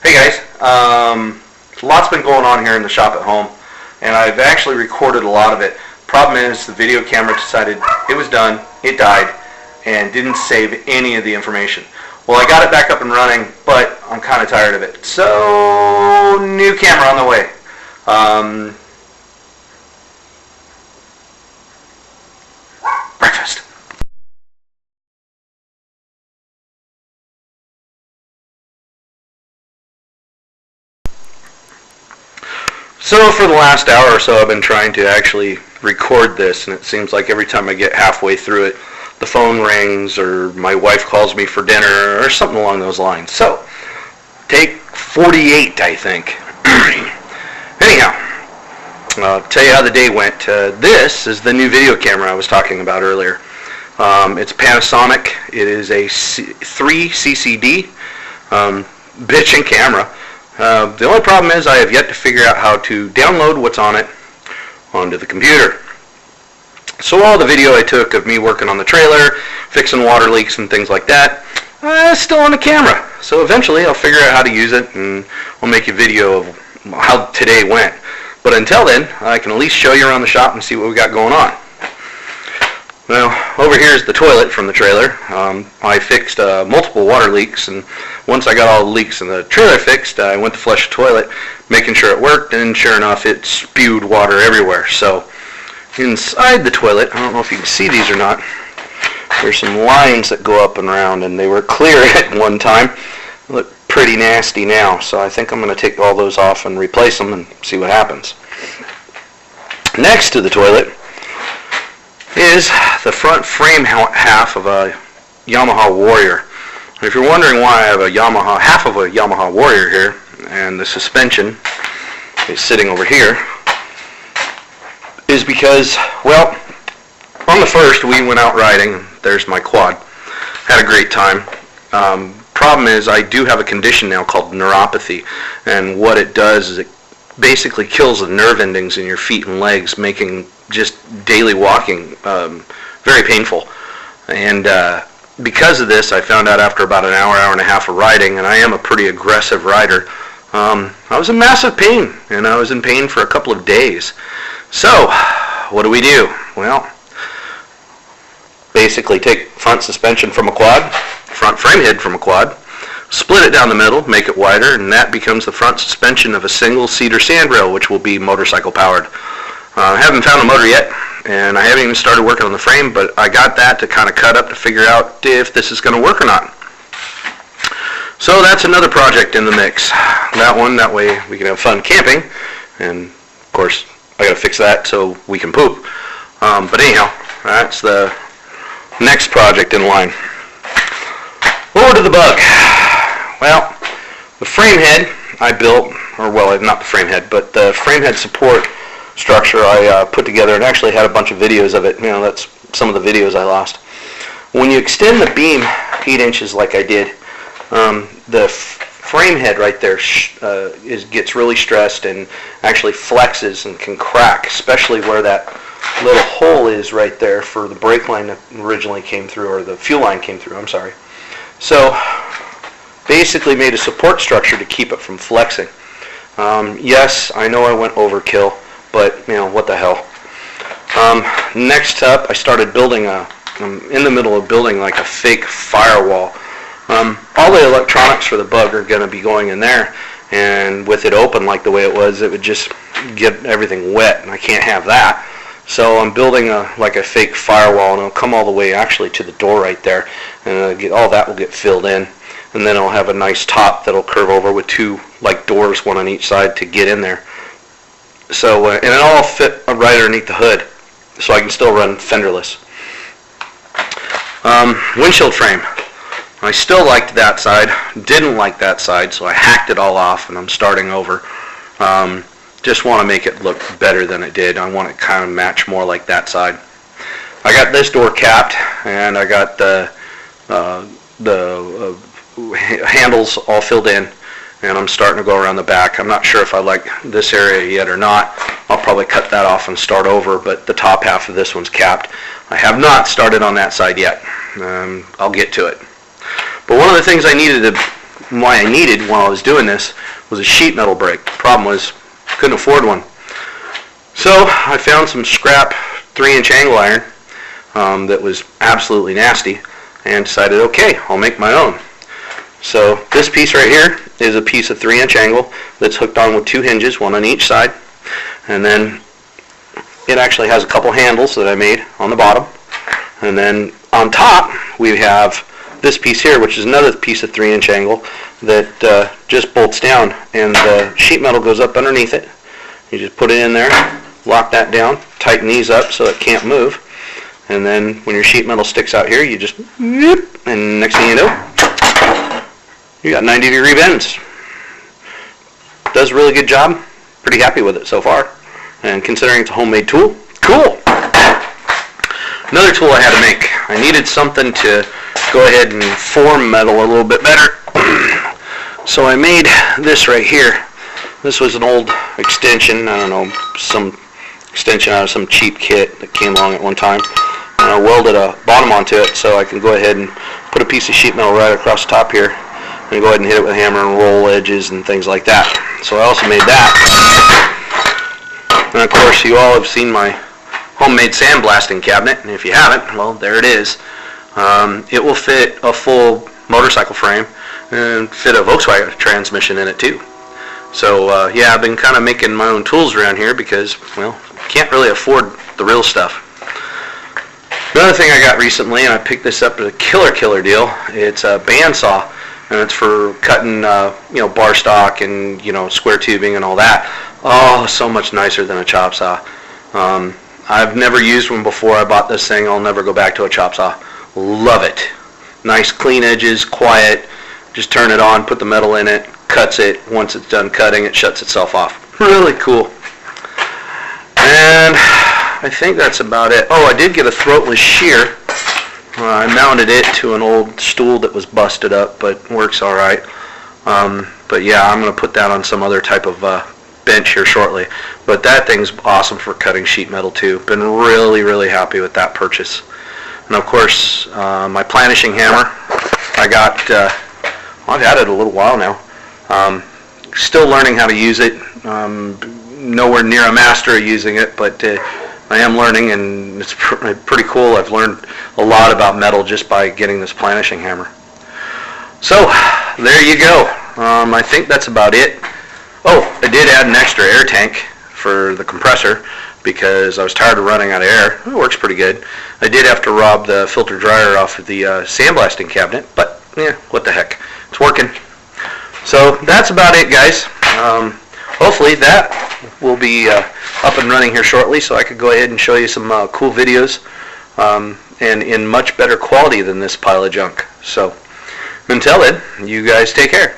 Hey guys, lots been going on here in the shop at home, and I've actually recorded a lot of it. Problem is, the video camera decided it was done, it died, and didn't save any of the information. Well, I got it back up and running, but I'm kind of tired of it. So, new camera on the way. Breakfast. So for the last hour or so I've been trying to actually record this, and it seems like every time I get halfway through it, the phone rings or my wife calls me for dinner or something along those lines. So, take 48, I think. Anyhow, I'll tell you how the day went. This is the new video camera I was talking about earlier. It's Panasonic. It is a 3 CCD bitchin' camera. The only problem is I have yet to figure out how to download what's on it onto the computer. So all the video I took of me working on the trailer, fixing water leaks and things like that, is still on the camera. So eventually I'll figure out how to use it, and I'll make a video of how today went. But until then, I can at least show you around the shop and see what we got going on. Well, over here is the toilet from the trailer. I fixed multiple water leaks, and once I got all the leaks in the trailer fixed, I went to flush the toilet, making sure it worked, and sure enough, it spewed water everywhere. So, inside the toilet, I don't know if you can see these or not, there's some lines that go up and around, and they were clear at one time. They look pretty nasty now, so I think I'm going to take all those off and replace them and see what happens. Next to the toilet is the front frame half of a Yamaha Warrior. If you're wondering why I have half of a Yamaha Warrior here, and the suspension is sitting over here, is because, well, on the first we went out riding. There's my quad. Had a great time. Problem is, I do have a condition now called neuropathy, and what it does is it basically kills the nerve endings in your feet and legs, making just daily walking very painful. And because of this, I found out after about an hour and a half of riding, and I am a pretty aggressive rider, I was in massive pain, and I was in pain for a couple of days. So, what do? Well, basically take front suspension from a quad, front frame head from a quad, split it down the middle, make it wider, and that becomes the front suspension of a single cedar sandrail, which will be motorcycle powered. I haven't found a motor yet, and I haven't even started working on the frame, but I got that to kind of cut up to figure out if this is going to work or not. So that's another project in the mix. That way we can have fun camping, and of course I got to fix that so we can poop. But anyhow, that's the next project in line. Over to the bug. Well, the frame head I built, or well, not the frame head, but the frame head support structure I put together, and actually had a bunch of videos of it. You know, that's some of the videos I lost. When you extend the beam 8 inches like I did, the frame head right there gets really stressed and actually flexes and can crack, especially where that little hole is right there for the brake line that originally came through, or the fuel line came through, I'm sorry. So basically made a support structure to keep it from flexing. Yes, I know I went overkill, but you know, what the hell. Next up, I started building I'm in the middle of building like a fake firewall. All the electronics for the bug are going to be going in there, and with it open like the way it was, it would just get everything wet, and I can't have that. So I'm building like a fake firewall, and it'll come all the way actually to the door right there, and all that will get filled in, and then it'll have a nice top that'll curve over with two like doors, one on each side, to get in there. So and it'll all fit right underneath the hood, so I can still run fenderless. Windshield frame. I still liked that side, didn't like that side, so I hacked it all off, and I'm starting over. Just want to make it look better than it did. I want it kind of match more like that side. I got this door capped, and I got the handles all filled in, and I'm starting to go around the back. I'm not sure if I like this area yet or not. I'll probably cut that off and start over, but the top half of this one's capped. I have not started on that side yet. I'll get to it. But one of the things I needed to why I needed while I was doing this was a sheet metal brake. Problem was, couldn't afford one. So I found some scrap 3-inch angle iron that was absolutely nasty, and decided, okay, I'll make my own. So this piece right here is a piece of 3-inch angle that's hooked on with 2 hinges, one on each side, and then it actually has a couple handles that I made on the bottom, and then on top we have this piece here, which is another piece of 3-inch angle that just bolts down, and the sheet metal goes up underneath it. You just put it in there, lock that down, tighten these up so it can't move, and then when your sheet metal sticks out here, you just whoop, and next thing you know, you got 90-degree bends. Does a really good job. Pretty happy with it so far, and considering it's a homemade tool, cool. Another tool I had to make. I needed something to go ahead and form metal a little bit better. So I made this right here. This was an old extension, I don't know, some extension out of some cheap kit that came along at one time. And I welded a bottom onto it so I can go ahead and put a piece of sheet metal right across the top here and go ahead and hit it with a hammer and roll edges and things like that. So I also made that. And of course you all have seen my homemade sandblasting cabinet, and if you haven't, well, there it is. It will fit a full motorcycle frame and fit a Volkswagen transmission in it too. So yeah, I've been kind of making my own tools around here because, well, can't really afford the real stuff. Another thing I got recently, and I picked this up as a killer deal, it's a bandsaw, and it's for cutting bar stock and square tubing and all that. Oh, so much nicer than a chop saw. I've never used one before I bought this thing. I'll never go back to a chop saw. Love it. Nice clean edges, quiet. Just turn it on, put the metal in it, cuts it. Once it's done cutting, it shuts itself off. Really cool. And I think that's about it. Oh, I did get a throatless shear. I mounted it to an old stool that was busted up, but works all right. But yeah, I'm going to put that on some other type of bench here shortly. But that thing's awesome for cutting sheet metal too. Been really happy with that purchase. And of course, my planishing hammer, I got, I've had it a little while now. Still learning how to use it. Nowhere near a master at using it, but I am learning, and it's pretty cool. I've learned a lot about metal just by getting this planishing hammer. So there you go. I think that's about it. Oh, I did add an extra air tank for the compressor because I was tired of running out of air. It works pretty good. I did have to rob the filter dryer off of the sandblasting cabinet, but yeah, what the heck. It's working. So that's about it, guys. Hopefully that will be up and running here shortly, so I could go ahead and show you some cool videos and in much better quality than this pile of junk. So until then, you guys take care.